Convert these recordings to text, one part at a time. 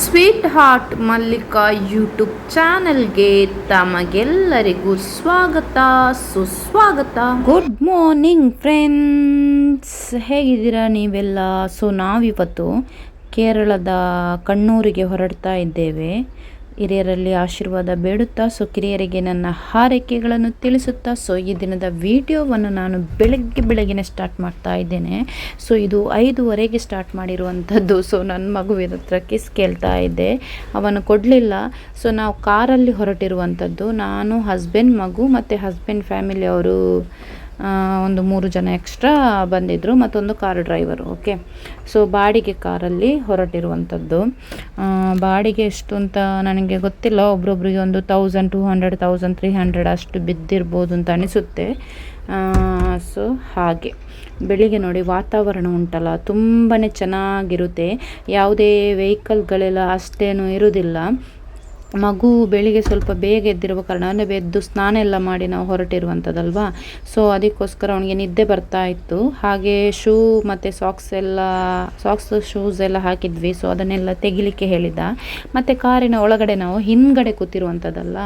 Sweet heart Mallika YouTube ಚಾನೆಲ್ಗೆ ತಮಗೆಲ್ಲರಿಗೂ ಸ್ವಾಗತ ಸುಸ್ವಾಗತ. ಗುಡ್ ಮಾರ್ನಿಂಗ್ ಫ್ರೆಂಡ್ಸ್, ಹೇಗಿದ್ದೀರಾ ನೀವೆಲ್ಲ? ನಾವಿವತ್ತು ಕೇರಳದ ಕಣ್ಣೂರಿಗೆ ಹೊರಡ್ತಾ ಇದ್ದೇವೆ. ಹಿರಿಯರಲ್ಲಿ ಆಶೀರ್ವಾದ ಬೇಡುತ್ತಾ ಕಿರಿಯರಿಗೆ ನನ್ನ ಹಾರೈಕೆಗಳನ್ನು ತಿಳಿಸುತ್ತಾ ಈ ದಿನದ ವಿಡಿಯೋವನ್ನು ನಾನು ಬೆಳಗ್ಗೆನೇ ಸ್ಟಾರ್ಟ್ ಮಾಡ್ತಾ ಇದ್ದೇನೆ. ಇದು 5:15 ಸ್ಟಾರ್ಟ್ ಮಾಡಿರುವಂಥದ್ದು. ನನ್ನ ಮಗುವಿನ ಹತ್ರ ಕಿಸ್ ಕೇಳ್ತಾ ಇದ್ದೆ, ಅವನು ಕೊಡಲಿಲ್ಲ. ನಾವು ಕಾರಲ್ಲಿ ಹೊರಟಿರುವಂಥದ್ದು. ನಾನು, ಹಸ್ಬೆಂಡ್, ಮಗು ಮತ್ತು ಹಸ್ಬೆಂಡ್ ಫ್ಯಾಮಿಲಿಯವರು ಒಂದು 3 ಜನ ಎಕ್ಸ್ಟ್ರಾ ಬಂದಿದ್ದರು, ಮತ್ತೊಂದು ಕಾರ್ ಡ್ರೈವರು. ಓಕೆ, ಬಾಡಿಗೆ ಕಾರಲ್ಲಿ ಹೊರಟಿರುವಂಥದ್ದು. ಬಾಡಿಗೆ ಎಷ್ಟು ಅಂತ ನನಗೆ ಗೊತ್ತಿಲ್ಲ, ಒಬ್ರೊಬ್ರಿಗೆ ಒಂದು 1200 1300 ಅಷ್ಟು ಬಿದ್ದಿರ್ಬೋದು ಅಂತ ಅನಿಸುತ್ತೆ. ಹಾಗೆ ಬೆಳಿಗ್ಗೆ ನೋಡಿ ವಾತಾವರಣ ಉಂಟಲ್ಲ, ತುಂಬಾ ಚೆನ್ನಾಗಿರುತ್ತೆ. ಯಾವುದೇ ವೆಹಿಕಲ್ಗಳೆಲ್ಲ ಅಷ್ಟೇನು ಇರೋದಿಲ್ಲ. ಮಗು ಬೆಳಿಗ್ಗೆ ಸ್ವಲ್ಪ ಬೇಗ ಎದ್ದಿರುವ ಕಾರಣ, ಅಂದರೆ ಎದ್ದು ಸ್ನಾನ ಎಲ್ಲ ಮಾಡಿ ನಾವು ಹೊರಟಿರುವಂಥದ್ದಲ್ವಾ. ಅದಕ್ಕೋಸ್ಕರ ಅವನಿಗೆ ನಿದ್ದೆ ಬರ್ತಾ ಇತ್ತು. ಹಾಗೆ ಶೂ ಮತ್ತು ಸಾಕ್ಸ್ ಶೂಸ್ ಎಲ್ಲ ಹಾಕಿದ್ವಿ. ಅದನ್ನೆಲ್ಲ ತೆಗಿಲಿಕ್ಕೆ ಹೇಳಿದ್ದ. ಮತ್ತು ಕಾರಿನ ಒಳಗಡೆ ನಾವು ಹಿಂದ್ಗಡೆ ಕೂತಿರುವಂಥದ್ದಲ್ಲ.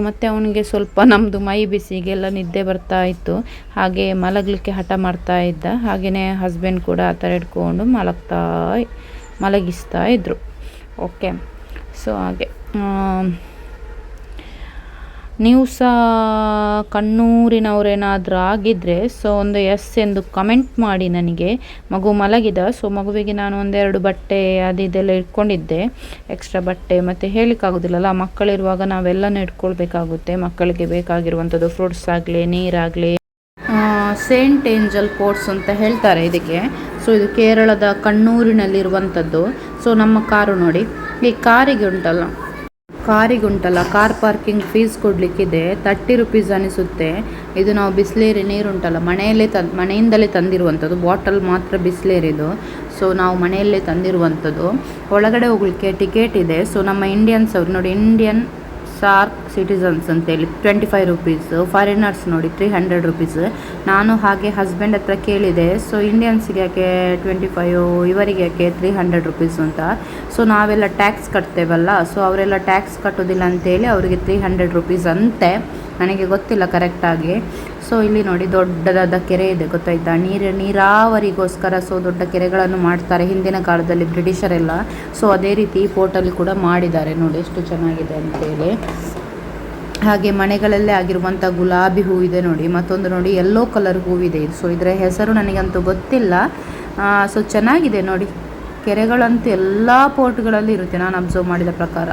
ಮತ್ತು ಅವನಿಗೆ ಸ್ವಲ್ಪ ನಮ್ಮದು ಮೈ ಬಿಸಿಗೆಲ್ಲ ನಿದ್ದೆ ಬರ್ತಾ ಇತ್ತು. ಹಾಗೆ ಮಲಗಲಿಕ್ಕೆ ಹಠ ಮಾಡ್ತಾ ಇದ್ದ. ಹಾಗೆಯೇ ಹಸ್ಬೆಂಡ್ ಕೂಡ ಆ ಥರ ಇಟ್ಕೊಂಡು ಮಲಗಿಸ್ತಾ ಇದ್ದರು. ಓಕೆ, ಹಾಗೆ ನೀವು ಸಹ ಕಣ್ಣೂರಿನವರೇನಾದರೂ ಆಗಿದ್ದರೆ ಒಂದು ಎಸ್ ಎಂದು ಕಮೆಂಟ್ ಮಾಡಿ ನನಗೆ. ಮಗು ಮಲಗಿದ, ಮಗುವಿಗೆ ನಾನು ಒಂದೆರಡು ಬಟ್ಟೆ ಅದೆಲ್ಲ ಇಟ್ಕೊಂಡಿದ್ದೆ, ಎಕ್ಸ್ಟ್ರಾ ಬಟ್ಟೆ. ಮತ್ತು ಹೇಳಿಕ್ಕಾಗೋದಿಲ್ಲಲ್ಲ, ಮಕ್ಕಳಿರುವಾಗ ನಾವೆಲ್ಲನೂ ಇಟ್ಕೊಳ್ಬೇಕಾಗುತ್ತೆ. ಮಕ್ಕಳಿಗೆ ಬೇಕಾಗಿರುವಂಥದ್ದು ಫ್ರೂಟ್ಸ್ ಆಗಲಿ, ನೀರಾಗಲಿ. ಸೇಂಟ್ ಏಂಜಲ್ ಪೋರ್ಟ್ಸ್ ಅಂತ ಹೇಳ್ತಾರೆ ಇದಕ್ಕೆ. ಇದು ಕೇರಳದ ಕಣ್ಣೂರಿನಲ್ಲಿರುವಂಥದ್ದು. ನಮ್ಮ ಕಾರು ನೋಡಿ, ಈ ಕಾರಿಗೆ ಉಂಟಲ್ಲ ಕಾರ್ ಪಾರ್ಕಿಂಗ್ ಫೀಸ್ ಕೊಡಲಿಕ್ಕಿದೆ, 30 ರೂಪೀಸ್ ಅನಿಸುತ್ತೆ. ಇದು ನಾವು ಬಿಸ್ಲೇರಿ ನೀರುಂಟಲ್ಲ, ಮನೆಯಿಂದಲೇ ತಂದಿರುವಂಥದ್ದು. ಬಾಟಲ್ ಮಾತ್ರ ಬಿಸ್ಲೇರಿದು. ನಾವು ಮನೆಯಲ್ಲೇ ತಂದಿರುವಂಥದ್ದು. ಒಳಗಡೆ ಹೋಗ್ಲಿಕ್ಕೆ ಟಿಕೆಟ್ ಇದೆ. ನಮ್ಮ ಇಂಡಿಯನ್ಸ್ ಅವರು ನೋಡಿ, ಇಂಡಿಯನ್ ಸಾರ್ಕ್ ಸಿಟಿಸನ್ಸ್ ಅಂತೇಳಿ 25 ರೂಪೀಸ್, ಫಾರಿನರ್ಸ್ ನೋಡಿ 300 ರೂಪೀಸ್. ನಾನು ಹಾಗೆ ಹಸ್ಬೆಂಡ್ ಹತ್ರ ಕೇಳಿದೆ, ಇಂಡಿಯನ್ಸ್ಗೆ ಯಾಕೆ 25, ಇವರಿಗೆ ಯಾಕೆ 300 ರೂಪೀಸ್ ಅಂತ. ನಾವೆಲ್ಲ ಟ್ಯಾಕ್ಸ್ ಕಟ್ತೇವಲ್ಲ, ಅವರೆಲ್ಲ ಟ್ಯಾಕ್ಸ್ ಕಟ್ಟೋದಿಲ್ಲ ಅಂತೇಳಿ ಅವರಿಗೆ 300 ರೂಪೀಸ್ ಅಂತೆ. ನನಗೆ ಗೊತ್ತಿಲ್ಲ ಕರೆಕ್ಟಾಗಿ. ಇಲ್ಲಿ ನೋಡಿ ದೊಡ್ಡದಾದ ಕೆರೆ ಇದೆ, ಗೊತ್ತಾಯ್ತಾ? ನೀರಾವರಿಗೋಸ್ಕರ ದೊಡ್ಡ ಕೆರೆಗಳನ್ನು ಮಾಡ್ತಾರೆ ಹಿಂದಿನ ಕಾಲದಲ್ಲಿ ಬ್ರಿಟಿಷರೆಲ್ಲ. ಅದೇ ರೀತಿ ಈ ಪೋರ್ಟಲ್ಲಿ ಕೂಡ ಮಾಡಿದ್ದಾರೆ ನೋಡಿ, ಎಷ್ಟು ಚೆನ್ನಾಗಿದೆ ಅಂತೇಳಿ. ಹಾಗೆ ಮನೆಗಳಲ್ಲೇ ಆಗಿರುವಂಥ ಗುಲಾಬಿ ಹೂವಿದೆ ನೋಡಿ, ಮತ್ತೊಂದು ನೋಡಿ ಯೆಲ್ಲೋ ಕಲರ್ ಹೂವಿದೆ. ಇದರ ಹೆಸರು ನನಗಂತೂ ಗೊತ್ತಿಲ್ಲ. ಚೆನ್ನಾಗಿದೆ ನೋಡಿ. ಕೆರೆಗಳಂತೂ ಎಲ್ಲ ಪೋರ್ಟ್ಗಳಲ್ಲಿ ಇರುತ್ತೆ ನಾನು ಅಬ್ಸರ್ವ್ ಮಾಡಿದ ಪ್ರಕಾರ.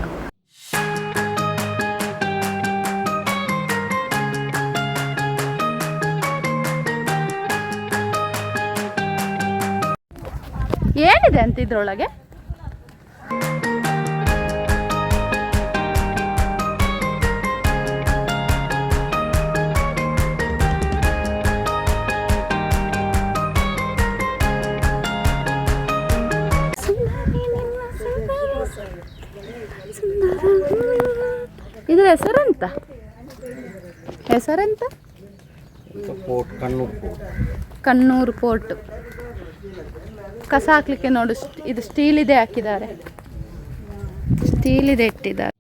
ಏನಿದೆ ಅಂತ ಇದ್ರೊಳಗೆ? ಇದರ ಹೆಸರೆಂತ? ಕಣ್ಣೂರು ಪೋರ್ಟ್. ಕಸ ಹಾಕ್ಲಿಕ್ಕೆ ನೋಡು, ಇದು ಸ್ಟೀಲ್ ಇದೆ ಹಾಕಿದ್ದಾರೆ, ಸ್ಟೀಲ್ ಇದೆ ಇಟ್ಟಿದ್ದಾರೆ.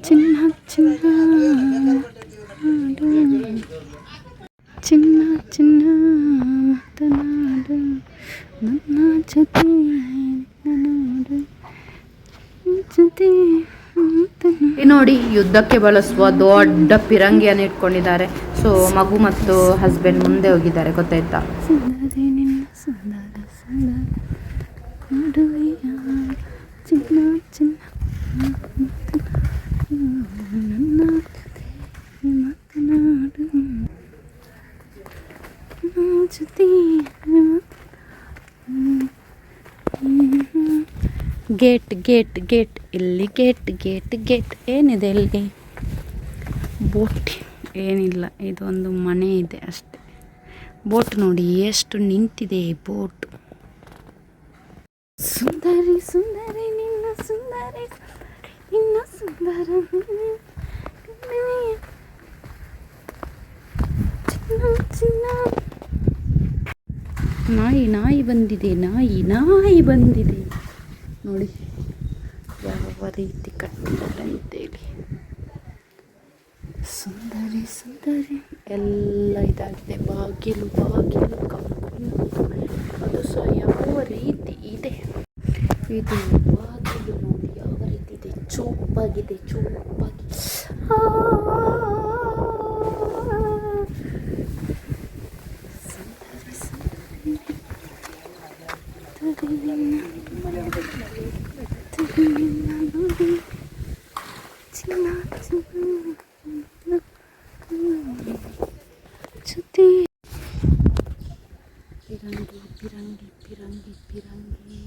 ಚಿನ್ನ ಚಿನ್ನ ಚಿನ್ನ ಚಿನ್ನ ಮಾತನಾಡು ನನ್ನ ಜೊತೆ ನೋಡಿ, ಯುದ್ಧಕ್ಕೆ ಬಳಸುವ ದೊಡ್ಡ ಪಿರಂಗಿಯನ್ನು ಇಟ್ಕೊಂಡಿದ್ದಾರೆ. ಮಗು ಮತ್ತು ಹಸ್ಬೆಂಡ್ ಮುಂದೆ ಹೋಗಿದ್ದಾರೆ, ಗೊತ್ತಾಯ್ತಾ? ಗೇಟ್ ಇಲ್ಲಿ ಗೇಟ್ ಏನಿದೆ ಇಲ್ಲಿ? ಬೋಟ್ ಏನಿಲ್ಲ, ಇದೊಂದು ಮನೆ ಇದೆ ಅಷ್ಟೆ. ಬೋಟ್ ನೋಡಿ ಎಷ್ಟು ನಿಂತಿದೆ ಬೋಟ್. ಸುಂದರಿ ಸುಂದರಿ ನಿನ್ನ ಸುಂದರಿ ನಿನ್ನ ಸುಂದರ ನಾಯಿ ಬಂದಿದೆ, ನಾಯಿ ಬಂದಿದೆ ನೋಡಿ ಯಾವ ರೀತಿ ಕಟ್ಟಿದ್ದಾರೆ ಅಂತೇಳಿ. ಸುಂದರಿ ಎಲ್ಲ ಇದಾಗಿದೆ. ಬಾಗಿಲು ಅದು ಸಹ ಯಾವ ರೀತಿ ಇದೆ. ಇದು ಬಾಗಿಲು ನೋಡಿ ಯಾವ ರೀತಿ ಇದೆ, ಚೂಪಾಗಿದೆ. ಪಿರಂಗಿ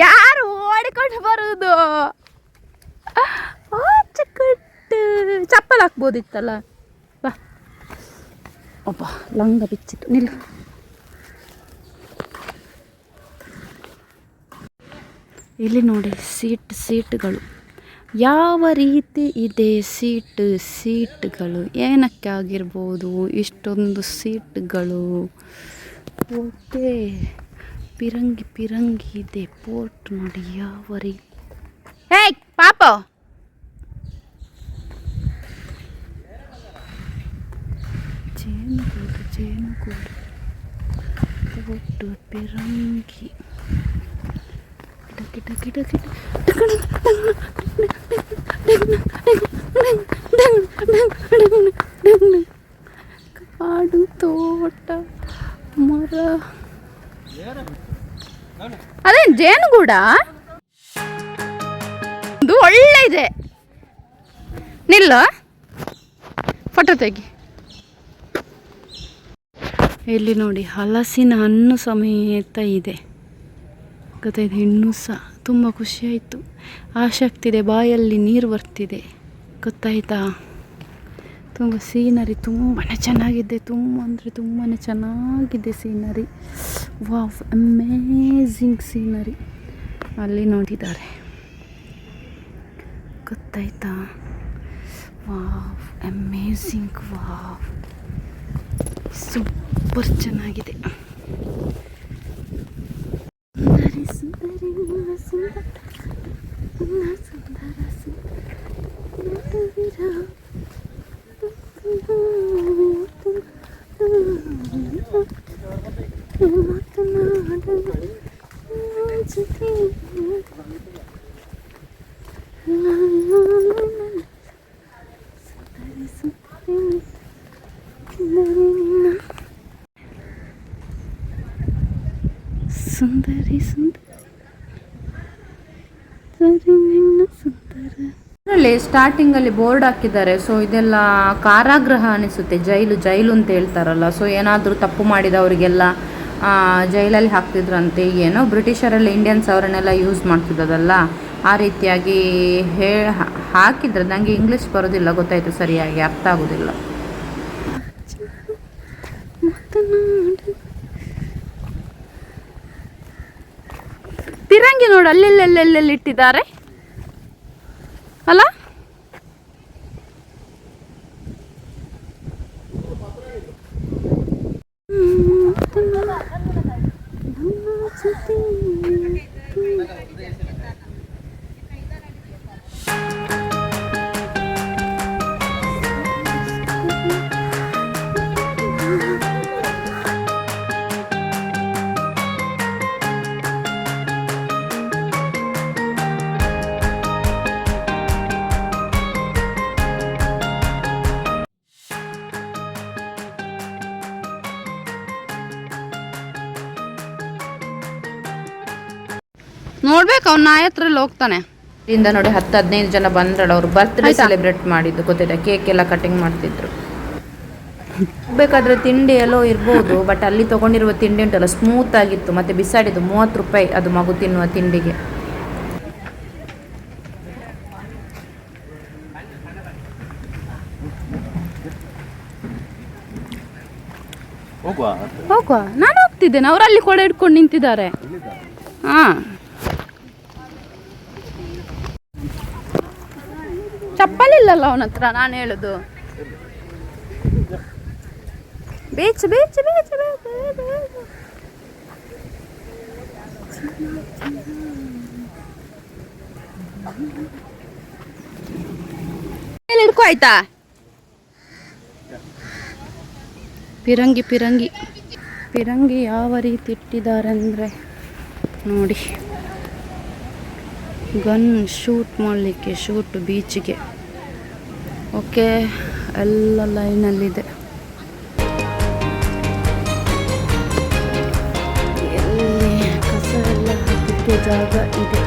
ಯಾರು ಓಡಿಕೊಂಡು ಬರುವುದು? ಚಪ್ಪಲ್ ಹಾಕ್ಬೋದಿತ್ತಲ್ಲ. ಬಾ ಒಬ್ಬ ಲಂಗ ಬಿಚ್ಚಿತ್ತು, ನಿಲ್ಲ. ಇಲ್ಲಿ ನೋಡಿ ಸೀಟ್ಗಳು ಯಾವ ರೀತಿ ಇದೆ. ಸೀಟ್ಗಳು ಏನಕ್ಕೆ ಆಗಿರ್ಬೋದು ಇಷ್ಟೊಂದು ಸೀಟ್ಗಳು. ಓಕೆ, ಪಿರಂಗಿ ಇದೆ. ಪೋರ್ಟ್ ನೋಡಿ ಯಾವ ರೀತಿ. ಹೇಯ್ ಪಾಪ, ಜೇನುಗೂಡು ಪೋರ್ಟ್ ಪಿರಂಗಿ. ಕಾಡು, ತೋಟ, ಮರ. ಅದೇನು ಜೇನುಗೂಡ? ಇದು ಒಳ್ಳೆ ಇದೆ. ನಿಲ್ಲ, ಫೋಟೋ ತೆಗಿ. ಇಲ್ಲಿ ನೋಡಿ ಹಲಸಿನ ಹಣ್ಣು ಸಮೇತ ಇದೆ, ಗೊತ್ತಾಯ್ತು. ಇನ್ನೂ ಸಹ ತುಂಬ ಖುಷಿಯಾಯಿತು, ಆಸೆ ಆಗ್ತಿದೆ, ಬಾಯಲ್ಲಿ ನೀರು ಬರ್ತಿದೆ, ಗೊತ್ತಾಯ್ತಾ. ತುಂಬ ಸೀನರಿ ತುಂಬಾ ಚೆನ್ನಾಗಿದೆ, ತುಂಬಾ ಚೆನ್ನಾಗಿದೆ ಸೀನರಿ. ವಾವ್, ಅಮೇಝಿಂಗ್ ಸೀನರಿ ಅಲ್ಲಿ ನೋಡಿದ್ದಾರೆ, ಗೊತ್ತಾಯ್ತಾ. ವಾವ್, ಅಮೇಝಿಂಗ್, ವಾವ್, ಸೂಪರ್ ಚೆನ್ನಾಗಿದೆ. ಸುಂದರಿ ಇದರಲ್ಲಿ ಸ್ಟಾರ್ಟಿಂಗಲ್ಲಿ ಬೋರ್ಡ್ ಹಾಕಿದ್ದಾರೆ. ಸೊ ಇದೆಲ್ಲ ಕಾರಾಗೃಹ ಅನಿಸುತ್ತೆ, ಜೈಲು ಅಂತ ಹೇಳ್ತಾರಲ್ಲ. ಸೊ ಏನಾದರೂ ತಪ್ಪು ಮಾಡಿದವರಿಗೆಲ್ಲ ಜೈಲಲ್ಲಿ ಹಾಕ್ತಿದ್ರಂತೆ. ಏನೋ ಬ್ರಿಟಿಷರೆಲ್ಲ ಇಂಡಿಯನ್ಸ್ ಅವರನ್ನೆಲ್ಲ ಯೂಸ್ ಮಾಡ್ತಿದ್ದದಲ್ಲ, ಆ ರೀತಿಯಾಗಿ ಹಾಕಿದ್ರೆ. ನನಗೆ ಇಂಗ್ಲೀಷ್ ಬರೋದಿಲ್ಲ, ಗೊತ್ತಾಯ್ತು, ಸರಿಯಾಗಿ ಅರ್ಥ ಆಗೋದಿಲ್ಲ. ಪಿರಂಗಿ ನೋಡು, ಅಲ್ಲೆಲ್ಲೆಲ್ಲೆಲ್ಲಿ ಇಟ್ಟಿದ್ದಾರೆ ಅಲ್ಲ. ನೋಡ್ಬೇಕು, ಅವ್ನ ನಾಯಿ ಹತ್ರಲ್ಲಿ ಹೋಗ್ತಾನೆ. ಇಂದ ನೋಡಿ 10-15 ಜನ ಬಂದ್ರಲ್ಲ, ಅವ್ರು ಬರ್ತ್ಡೇ ಸೆಲೆಬ್ರೇಟ್ ಮಾಡಿದ್ದು, ಗೊತ್ತಿಲ್ಲ. ಕೇಕ್ ಎಲ್ಲ ಕಟಿಂಗ್ ಮಾಡ್ತಿದ್ರು. ಬೇಕಾದ್ರೆ ತಿಂಡಿ ಎಲ್ಲೋ ಇರ್ಬೋದು, ಬಟ್ ಅಲ್ಲಿ ತೊಗೊಂಡಿರುವ ತಿಂಡಿ ಉಂಟಲ್ಲ ಸ್ಮೂತ್ ಆಗಿತ್ತು. ಮತ್ತೆ ಬಿಸಾಡಿದ್ದು 30 ರೂಪಾಯಿ ಅದು ಮಗು ತಿನ್ನುವ ತಿಂಡಿಗೆ. ಹೋಗುವ, ನಾನು ಹೋಗ್ತಿದ್ದೇನೆ, ಅವರಲ್ಲಿ ಕೊಡ ಇಟ್ಕೊಂಡು ನಿಂತಿದ್ದಾರೆ. ಹಾಂ, ಚಪ್ಪಲಿ ಇಲ್ಲಲ್ಲ ಅವನ ಹತ್ರ. ನಾನು ಹೇಳುದು ಬೀಚ್ ಬೀಚ್ ಬೀಚ್ ಹಿಡ್ಕೊ ಆಯ್ತಾ. ಪಿರಂಗಿ ಪಿರಂಗಿ ಪಿರಂಗಿ ಯಾವ ರೀತಿ ಇಟ್ಟಿದ್ದಾರೆ ಅಂದರೆ ನೋಡಿ, ಗನ್ ಶೂಟ್ ಮಾಡಲಿಕ್ಕೆ, ಶೂಟ್ ಬೀಚಿಗೆ. ಓಕೆ, ಎಲ್ಲ ಲೈನಲ್ಲಿದೆ. ಎಲ್ಲಿ ಕಸ ಎಲ್ಲ ಹಾಕಲಿಕ್ಕೆ ಜಾಗ ಇದೆ.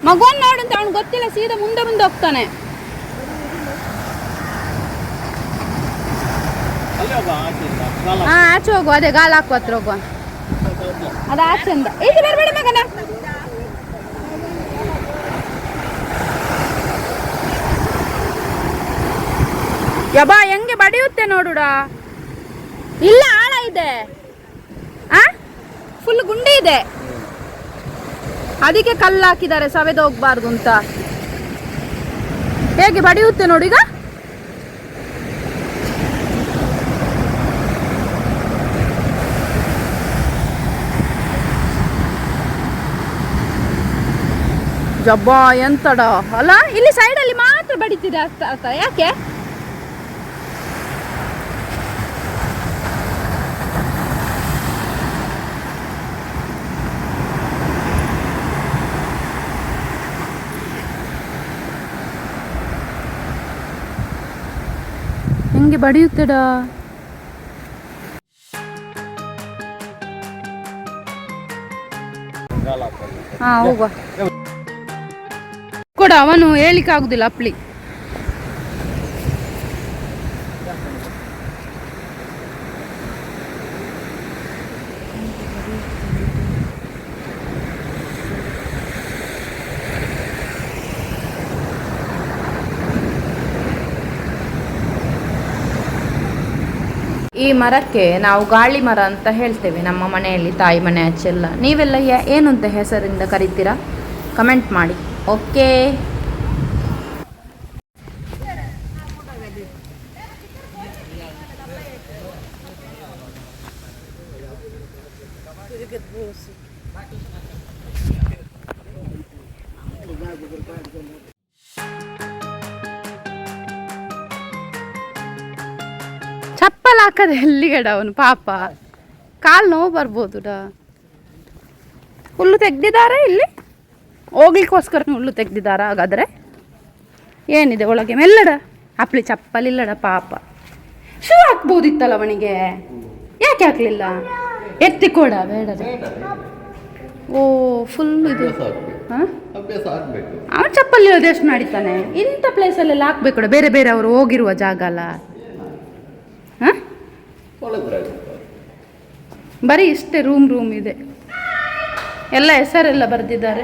ಮಗುವನ್ ನೋಡಂತ ಅವ್ನು ಗೊತ್ತಿಲ್ಲ, ಸೀದಾ ಮುಂದೆ ಮುಂದೆ ಹೋಗ್ತಾನೆ. ಹಾ, ಆಚೆ ಹೋಗುವ. ಅದೇ ಗಾಲ ಹಾಕುವ ಹತ್ರ ಹೋಗುವ. ಅದ ಆಚೆಂದ ಇದು ಬರಬೇಡ ಮಗನ. ಯಬಾ ಹೆಂಗೆ ಬಡಿಯುತ್ತೆ ನೋಡುಡ. ಇಲ್ಲ, ಆಳ ಇದೆ, ಫುಲ್ ಗುಂಡಿ ಇದೆ. ಅದಕ್ಕೆ ಕಲ್ಲು ಹಾಕಿದ್ದಾರೆ, ಸವೆದು ಹೋಗ್ಬಾರ್ದು ಅಂತ. ಹೇಗೆ ಬಡಿಯುತ್ತೆ ನೋಡಿ ಈಗ. ಜಬ್ಬಾ ಎಂತಡ ಅಲ್ಲ. ಇಲ್ಲಿ ಸೈಡಲ್ಲಿ ಮಾತ್ರ ಬಡಿತಿದೆ ಅರ್ಥ. ಯಾಕೆ? ಹೆಂಗೆ ಬಡಿಯುತ್ತಡ. ಹಾ, ಹೋಗುವ ಕೊಡ. ಅವನು ಹೇಳಿಕ್ಕೆ ಆಗುದಿಲ್ಲ ಅಪ್ಲಿ. ಈ ಮರಕ್ಕೆ ನಾವು ಗಾಳಿ ಮರ ಅಂತ ಹೇಳ್ತೇವೆ ನಮ್ಮ ಮನೆಯಲ್ಲಿ, ತಾಯಿ ಮನೆ ಆಚೆಲ್ಲ. ನೀವೆಲ್ಲ ಏನು ಅಂತ ಹೆಸರಿಂದ ಕರಿತೀರಾ? ಕಮೆಂಟ್ ಮಾಡಿ. ಓಕೆ, ಚಪ್ಪಲ್ ಹಾಕದೆ ಎಲ್ಲಿಗಡ ಅವನು ಪಾಪ. ಕಾಲು ನೋವು ಬರ್ಬೋದುಡ. ಹುಲ್ಲು ತೆಗ್ದಿದ್ದಾರೆ ಇಲ್ಲಿ, ಹೋಗ್ಲಿಕ್ಕೋಸ್ಕರ ಹುಲ್ಲು ತೆಗ್ದಿದ್ದಾರ. ಹಾಗಾದರೆ ಏನಿದೆ ಒಳಗೆ? ಮೆಲ್ಲಡ ಅಪ್ಲಿ ಚಪ್ಪಲಿಲ್ಲಡ ಪಾಪ. ಶೂ ಹಾಕ್ಬೋದಿತ್ತಲ್ಲ ಅವನಿಗೆ, ಯಾಕೆ ಹಾಕ್ಲಿಲ್ಲ? ಎತ್ತಿಕೊಡ ಬೇಡದೆ. ಓ, ಫುಲ್ ಇದು. ಅವನು ಚಪ್ಪಲಿ ಇರೋದು ಎಷ್ಟು ನಡೀತಾನೆ. ಇಂಥ ಪ್ಲೇಸಲ್ಲೆಲ್ಲ ಹಾಕ್ಬೇಕು, ಬೇರೆ ಬೇರೆ ಅವರು ಹೋಗಿರುವ ಜಾಗ ಅಲ್ಲ. ಬರೀ ಇಷ್ಟೇ ರೂಮ್ ಇದೆ. ಎಲ್ಲ ಹೆಸರೆಲ್ಲ ಬರೆದಿದ್ದಾರೆ.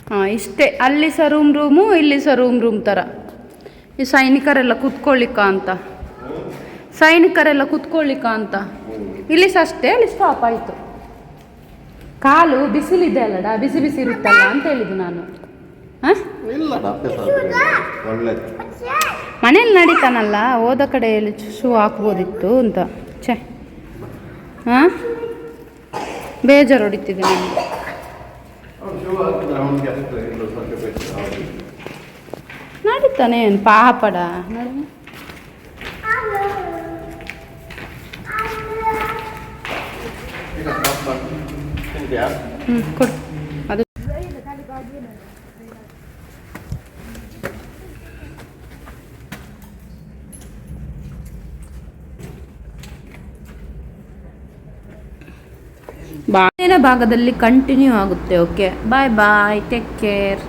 ಹಾಂ, ಇಷ್ಟೇ. ಅಲ್ಲಿ ಸಹ ರೂಮು, ಇಲ್ಲಿ ಸಹ ರೂಮ್ ಥರ. ಈ ಸೈನಿಕರೆಲ್ಲ ಕುತ್ಕೊಳ್ಳಿಕ್ಕ ಅಂತ. ಇಲ್ಲಿ ಸಹ ಅಷ್ಟೇ. ಅಲ್ಲಿ ಸ್ಟಾಪ್ ಆಯಿತು. ಕಾಲು ಬಿಸಿಲಿದೆ ಅಲ್ಲಡ, ಬಿಸಿ ಬಿಸಿ ಇರುತ್ತಲ್ಲ ಅಂತ ಹೇಳಿದ್ದು ನಾನು. ಮನೇಲಿ ನಡೀತಾನಲ್ಲ, ಹೋದ ಕಡೆಯಲ್ಲಿ ಶೂ ಹಾಕ್ಬೋದಿತ್ತು ಅಂತ. ಛೇ, ಹಾಂ, ಬೇಜಾರು ಹೊಡಿತಿದೆ ನನಗೆ. ನಡೀತಾನೆ ಪಾಪಡ. ಕೊಡು ಅದು. ಮುಂದಿನ ಭಾಗದಲ್ಲಿ ಕಂಟಿನ್ಯೂ ಆಗುತ್ತೆ. ಓಕೆ, ಬಾಯ್ ಬಾಯ್, ಟೇಕ್ ಕೇರ್.